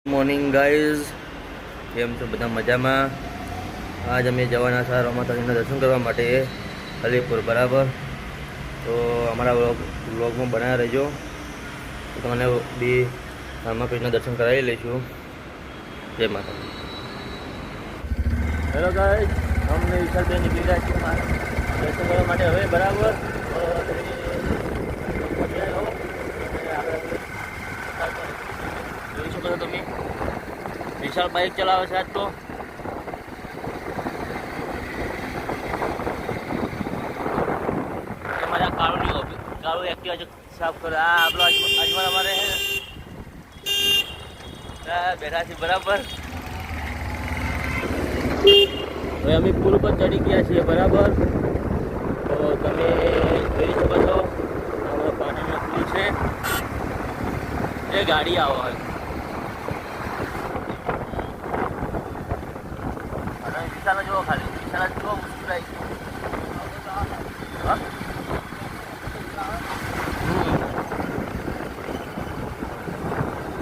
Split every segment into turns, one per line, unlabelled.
Morning guys, કેમ છો બધા? મજામાં? આજ અમે જવાના હતા રમાતાજીના દર્શન કરવા માટે અલીપુર, બરાબર. તો અમારા વ્લોગમાં બનાવ્યા રહેજો, તો તમને બી રમાપીરના દર્શન કરાવી લઈશું. જય માતા. હેલો ગાઈઝ, અમને વિશાલભાઈ નીકળી રહ્યા છીએ દર્શન કરવા માટે હવે, બરાબર. જોઈ શકો છો તમે, વિશાળ બાઇક ચલાવે છે આજ તો. મારા કાળું એક્ટિવા સાફ કરે. આ આપણો અજવાળ અમારે બેઠા છે, બરાબર. હવે અમે પુલ ઉપર ચડી ગયા છીએ, બરાબર. તો તમે જોઈ શકો છો અમારો પાણીનો પુલ છે. એ ગાડી આવો હોય વિશાલ જોવો, ખાલી વિશાલ જોવો, મુસ્કુરાઈ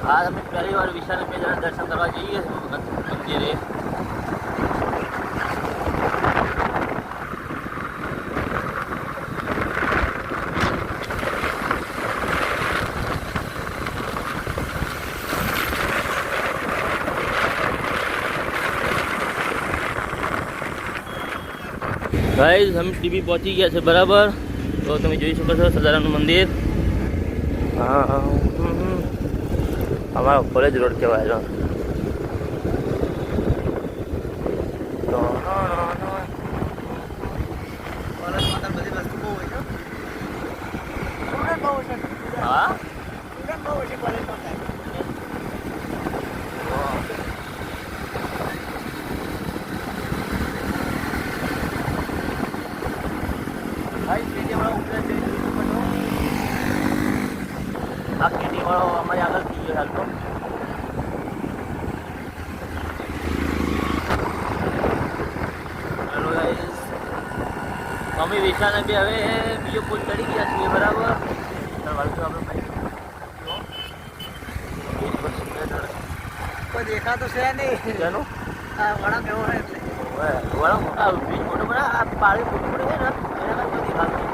હા, અમે પહેલી વાર વિશાલ બે જણા દર્શન કરવા જઈએ મંદિરે. ગાઈઝ, અમે ટીવી પહોંચી ગયા છે, બરાબર. તો તમે જોઈ શકો છો સદારામનું મંદિર. હા, અમારો કોલેજ રોડ કહેવાય છે. હા, આ કેટી વાળો અમારી આગળ થઈ ગયો હાલ તો. હેલો ગાઈસ, અમે વિશાળને બી હવે બીજો પુલ ચડી ગયા છીએ, બરાબર.
કોઈ દેખાતો છે નહીં.
તેનું
વળાંક એવો હોય એટલે
વળાંક બ્રિજ મોટો બના, આ પાણી મોટું પડે છે ને, એના કોઈ દેખાતું નહીં.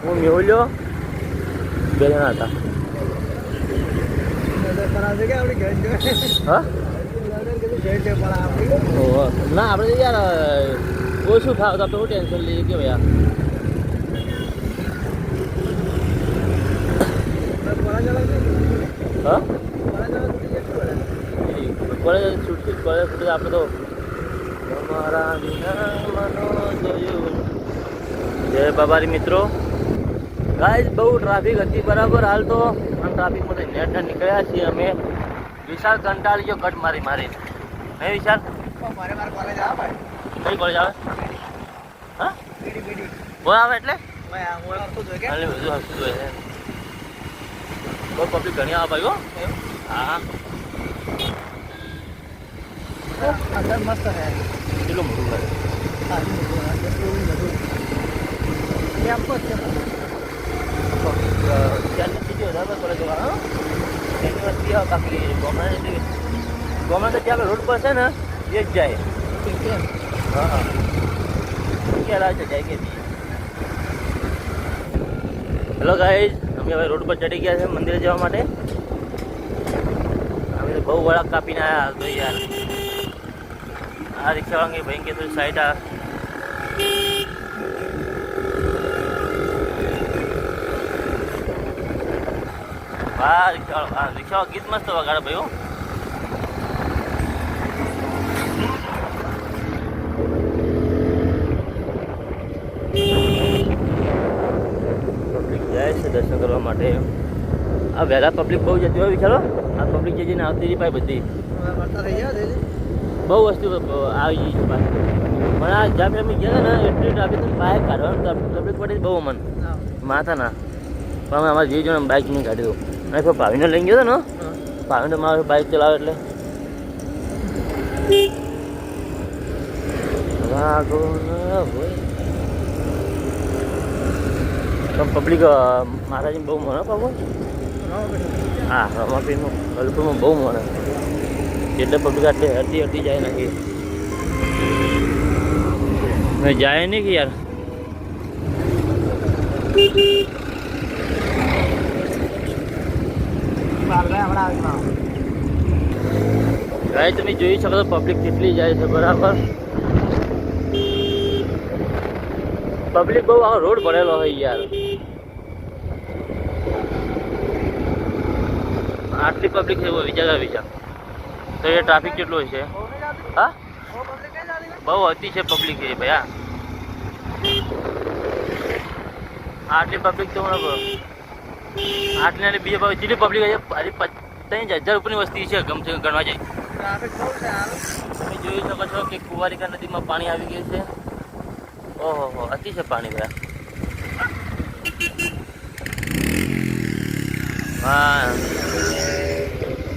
હું મેહુલ્યો બે જણા હતા. હા, ના આપણે યાર ઓછું ખાવ તો આપણે ટેન્શન લઈએ કે ભાઈ. હા, કોલેજ છૂટતી કોલેજ છૂટે આપણે તો તમારા વિના મનો જોયું. જય બાબારી મિત્રો. ગાઈઝ, બહુ ટ્રાફિક હતી, બરાબર. હાલ તો ટ્રાફિકમાંથી નેટ નીકળ્યા છીએ અમે. વિશાળ કંટાળી ગયો કટ મારી નહીં વિશાળ?
મારે કોલેજ આવે.
કઈ કોલેજ આવે? હા, કોણ આવે એટલે બહુ પબ્લિક ઘણી આવે ભાઈ. હા,
અંદર મસ્ત છે.
કેટલું મોટું છે. ગવર્મેન્ટ તો ત્યાં રોડ પર છે ને, એ જ જાય. હા, ક્યારે જાય કે? હેલો ગાઈઝ, અમે હવે રોડ પર ચડી ગયા છે મંદિરે જવા માટે. અમે બહુ વળાક કાપીને આવ્યા તો યાર. આ રિક્ષાવાળા ભાઈ કે તો સાઈડ આ રિક્ષાવાળા ગીત મસ્ત વગાડે ભાઈઓ. પબ્લિક જાય છે દર્શન કરવા માટે. આ વહેલા પબ્લિક બહુ જતી હોય, વિચારો. આ પબ્લિક જે જઈને આવતી રહી પાછી બધી બહુ વસ્તુ આવી ગઈ છે પાછી. પણ આ જ્યાં અમે ગયા ને એટલી ટ્રાફિક બાઇક કાઢવાનું પબ્લિક પડે બહુ મન માથા ના. પણ અમે અમારે જે જણ બાઇક નહીં કાઢી દઉં. અને તો ભાવીને લઈને ગયો હતો ને, ભાવીને તો મારે બાઇક ચલાવે એટલે વાગો ન હોય. પણ પબ્લિક માતાજી બહુ મને બાબુ હા રમાપીરનું ગલપુરમાં બહુ મને એટલે પબ્લિક આટલી અડધી જાય નથી જાય નહીં કે યાર ગાય તમે જોઈ શકો તો પબ્લિક કેટલી જાય છે બરાબર પબ્લિક બહુ આ રોડ ભરેલો હોય યાર આટલી પબ્લિક છે વિચાર તો એ ટ્રાફિક કેટલો છે હા બહુ હતી છે પબ્લિક છે ભૈયા આટલી પબ્લિક તો આટલી ને બીજા જેટલી પબ્લિક છે 3,000 ઉપરની વસ્તી છે ગમશે ગણવા જાય તમે જોઈ શકો છો કે કુંવારિકા નદીમાં પાણી આવી ગયું છે ઓહો અતિ છે પાણી ભયા હા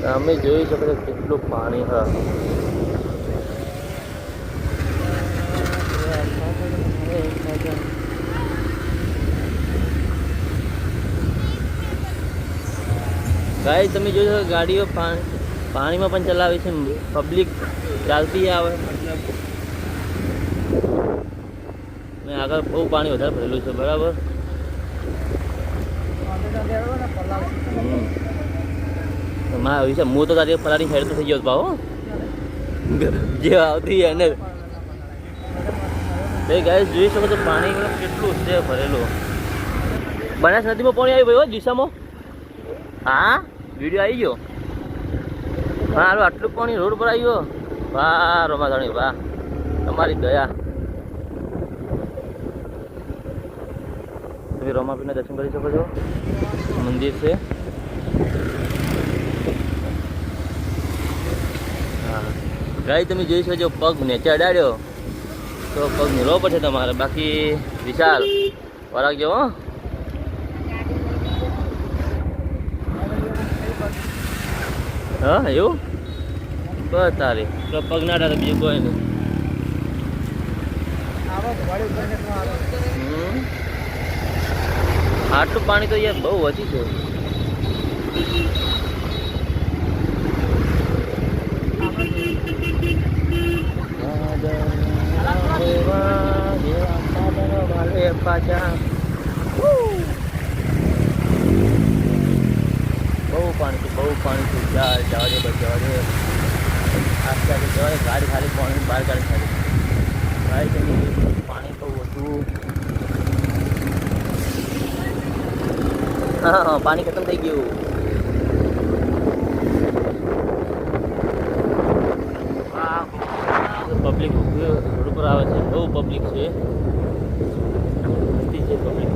તમે જોઈ શકો છો કેટલું પાણી હા ગાય તમે જોઈ શકો ગાડીઓ પાણીમાં પણ ચલાવે છે પબ્લિક ચાલતી આવે મેં આગળ બહુ પાણી વધારે ભરેલું છે બરાબર મારા વિશે હું તો તારી ફરારી સાઈડ તો થઈ ગયો ભાવ જે આવતી એને ગાય જોઈ શકો તો પાણી કેટલું છે ભરેલું બનાસ નદીમાં પાણી આવ્યું ભાઈ દિશામાં હા વિડીયો આવી ગયો હા હાલો આટલું પાણી રોડ પર આવી ગયો વાહ રમાધાણી વાહ તમારી દયા તમે રમાપીરના દર્શન કરી શકો છો મંદિર છે હા ગાય તમે જોઈ શકો છો પગ નીચે અડાડ્યો તો પગ મેળવો પડશે તમારે બાકી વિશાલ વરાગ જેવો હા એવું બસ તારે પગ ના ડાળે બીજું કોઈ નહીં આટલું પાણી તો યાર બહુ ઓછી છે પાછા બહુ પાણી છે જવા દે બસ જવા દે આસ્તે આસ્તે જવા દે ગાડી ખાલી પાણી બહાર ગાડી ખાલી પાણી બહુ ઓછું હા પાણી ખતમ થઈ ગયું પબ્લિક રોડ ઉપર આવે છે બહુ પબ્લિક છે પબ્લિક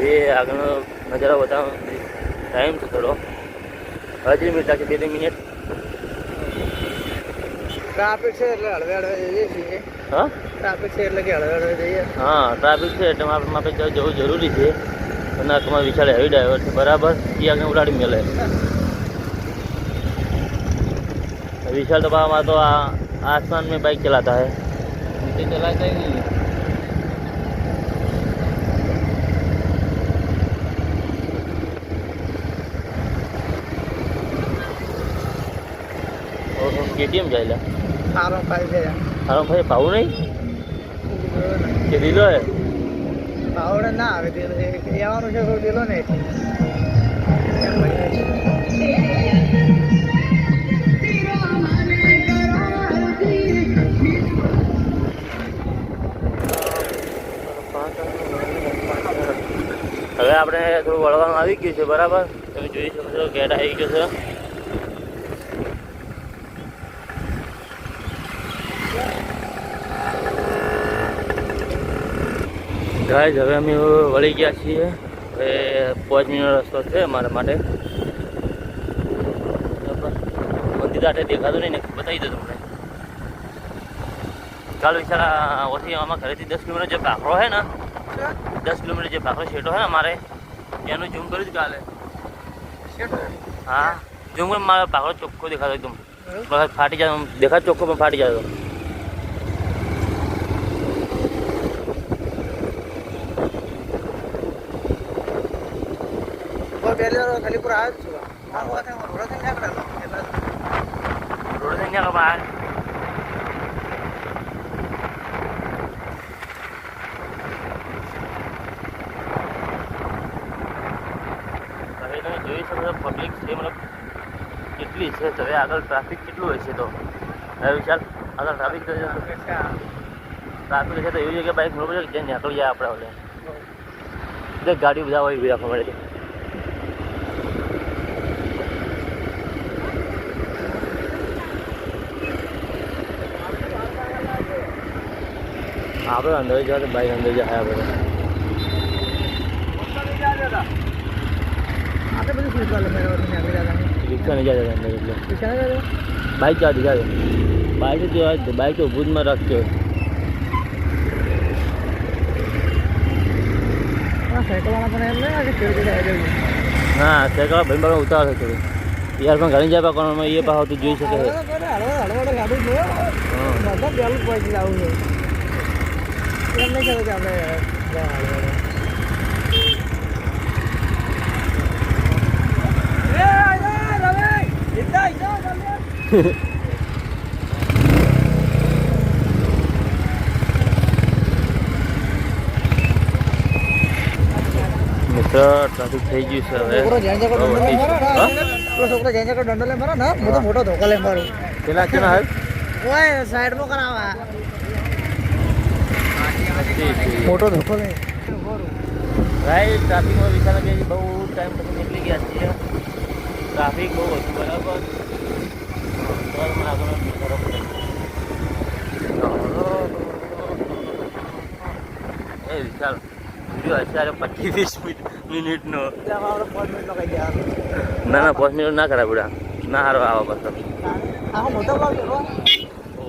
એ આગળનો નજારો બતાવો ટાઈમ છે થોડો હજી મિનિટ લાગશે 2 મિનિટ
ટ્રાફિક છે એટલે હળવે હળવે જઈએ છીએ
હા
ટ્રાફિક છે એટલે કે હળવે હળવે જઈએ
હા ટ્રાફિક છે એટલે આપણે જવું જરૂરી છે અને તમારે વિશાળ હેવી ડ્રાઈવર છે બરાબર એ આગળ ઉડાડી મેલે विशाल तो बाबा तो आसमान में बाइक चलाता है नीचे चलाता ही नहीं केटीएम जाएगा
आराम
भाई पाऊ नहीं के दिलो है
પાવડે ના આવે તે આવવાનું છે કોઈ દિલો નહીં
હવે આપણે થોડું વળવાનું આવી ગયું છે બરાબર તમે જોઈ શકો છો ગેટ આવી ગયો છે ગાઈસ હવે અમે વળી ગયા છીએ હવે 5 મિનિટનો રસ્તો છે અમારા માટે મંદિર આટે દેખાતું નહીં ને બતાવી દો તમને કાલ વિચાર ઓછી આમાં ઘરેથી 10 કિલોમીટર જે ભાખરો છે ને 10 કિલોમીટર જે ભાખરો શેટો છે ને અમારે એનું ઝૂમ કર્યું જ કાલે. હા ઝૂમ કરી મારો ભાખરો ચોખ્ખો દેખાતો એકદમ બસ ફાટી જાય દેખાય ચોખ્ખો પણ ફાટી જાય તો
ખાલી પૂરા આવે છું રોડ થઈ
ગયા બહાર જોઈ શકો છો પબ્લિક છે મતલબ કેટલી છે તો હવે આગળ ટ્રાફિક કેટલું હોય છે તો હવે વિશાલ આગળ ટ્રાફિક છે તો એવી જગ્યાએ બાઇક મળવું છે કે જ્યાં નીકળી જાય આપણે ઓલે દરેક ગાડી બધા હોય એવી રાખવા મળે છે. આપણે અંદર જવા તો બાઇક અંદર જાય આપણે રિક્ષા નહીં જાય અંદર એટલે બાઇક જતી જાય બાઇક તો ઊભું જ માં રાખજો. હા સાયકલ ભાઈ બાબા ઉતાર છે થોડું યાર પણ ઘણી જાય પણ એ પાછું તું જોઈ શકે મિત્ર ટ્રાફિક થઈ ગયું છે હવે
છોકરો જઈને દંડો લે મારો ના મોટો ધોકો લે મારું
કેટલા કેટલા હાલ
ઓય સાઈડમાં કરાવા મોટો ધોકો લે
ભાઈ ટ્રાફિકમાં વિચાર કે બહુ ટાઈમ પછી નીકળી ગયા છીએ ટ્રાફિક બહુ હતું બરાબર એ વિચાર વિડીયો અત્યારે 25-20 મિનિટનો ના 5 મિનિટ ના કરાય બુડા ના હારો આવા પાછો
મોટો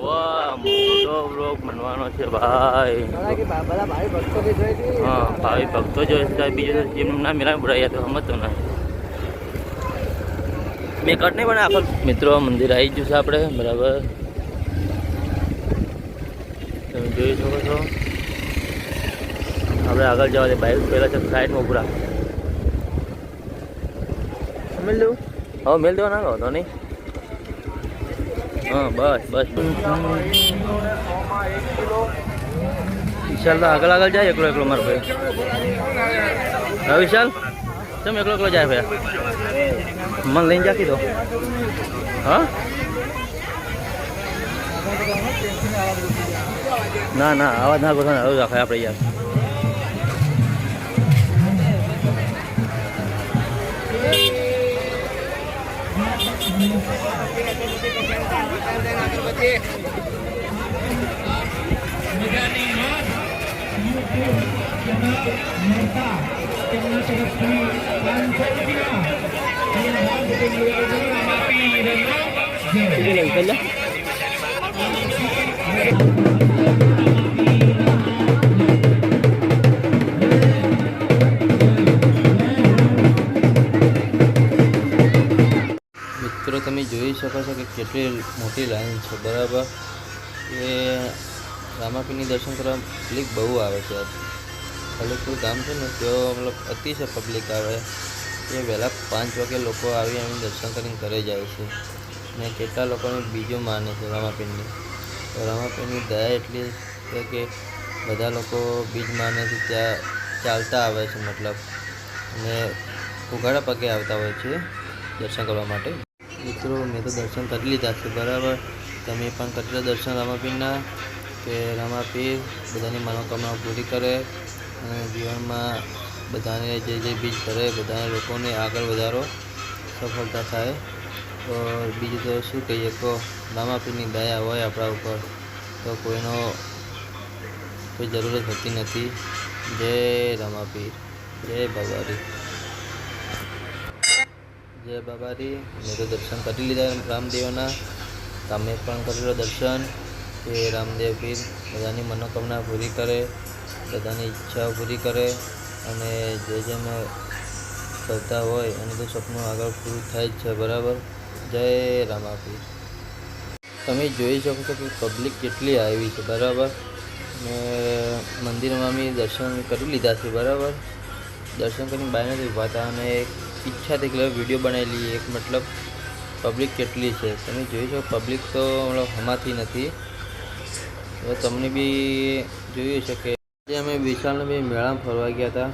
વાહ મોટો બ્લોગ બનવાનો છે ભાઈ. હા ભાઈ ભક્તો જો બીજો એમ ના મેળા બુડાયા તો સમજતો ના મેં કટ નહીં બને આખો મિત્રો મંદિર આવી ગયું છે આપણે બરાબર તમે જોઈ શકો છો. આપણે આગળ જવા દે બાઇક પહેલાં છે સાઈડમાં પૂરા
મેલ દઉં
હવે મેલ દેવા ના તો નહીં. હા બસ બસ વિશાલ તો આગળ આગળ જાય એકલો એકલો મારો ભાઈ. હા વિશાલ તમે એકલો એકલો જાય ભાઈ મને લઈને જાકી દો. હા ના ના આવાજ ના કરશો ને આવું રાખાય આપણે યાર. મિત્રો તમે જોઈ શકો છો કે કેટલી મોટી લાઈન છે બરાબર. એ રામાપીરની દર્શન કરવા પબ્લિક બહુ આવે છે. ખલીપુર ગામ છે ને ત્યાં મતલબ અતિશય પબ્લિક આવે. એ વહેલા 5 વાગે લોકો આવી એનું દર્શન કરીને ઘરે જાય છે. ને કેટલા લોકોને બીજું માને છે રામાપીરની. તો રામાપીરની દયા એટલી છે કે બધા લોકો બીજ માને છે ત્યાં ચાલતા આવે છે મતલબ અને ઉઘાડા પગે આવતા હોય છે દર્શન કરવા માટે. મિત્રો મેં તો દર્શન કરી લીધા છે બરાબર. તમે પણ કરી લો દર્શન રામાપીરના કે રામાપીર બધાની મનોકામનાઓ પૂરી કરે અને જીવનમાં બધાને જે બીજ કરે બધાને લોકોને આગળ વધારો સફળતા થાય. તો બીજું તો શું કહીએ કહો રામાપીરની દયા હોય આપણા ઉપર તો કોઈનો કોઈ જરૂરત હોતી નથી. જય રામાપીર જય બાબારી જય બાબારી. મેં તો દર્શન કરી લીધા રામદેવના. તમે પણ કરી લો દર્શન કે રામદેવ પીર બધાની મનોકામના પૂરી કરે, બધાની ઈચ્છાઓ પૂરી કરે અને જે મેં કરતા હોય અને તો સપનું આગળ પૂરું થાય જ છે. બરાબર. જય રામાપીર. તમે જોઈ શકો છો કે પબ્લિક કેટલી આવી છે. બરાબર. ને મંદિરમાં અમે દર્શન કરી લીધા છે. બરાબર. દર્શન કરીને બહાર નથી ઊભા હતા અને ઈચ્છા થઈ કે વિડીયો બનાવી લઈએ. એક મતલબ પબ્લિક કેટલી છે તમે જોઈ શકો. પબ્લિક તો મતલબ હમાતી નથી. હવે તમને બી જોયું છે કે આજે અમે વિશાલને બી મેળામાં ફરવા ગયા હતા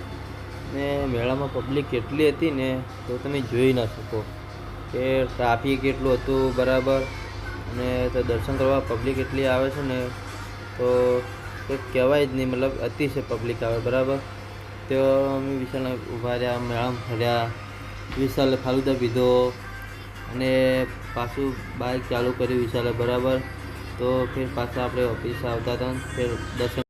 ને મેળામાં પબ્લિક કેટલી હતી ને તો તમે જોઈ ના શકો કે ટ્રાફિક કેટલું હતું. બરાબર. અને તો દર્શન કરવા પબ્લિક એટલી આવે છે ને તો કંઈક કહેવાય જ નહીં. મતલબ અતિશય પબ્લિક આવે. બરાબર. તો અમે વિશાલને ઊભા રહ્યા, મેળામાં ફર્યા, વિશાલે ફાલુદા પીધો અને પાછું બાઇક ચાલુ કર્યું વિશાલે. બરાબર. તો ફિર પાછા આપણે ઓફિસ આવતા હતા. ફિર દર્શન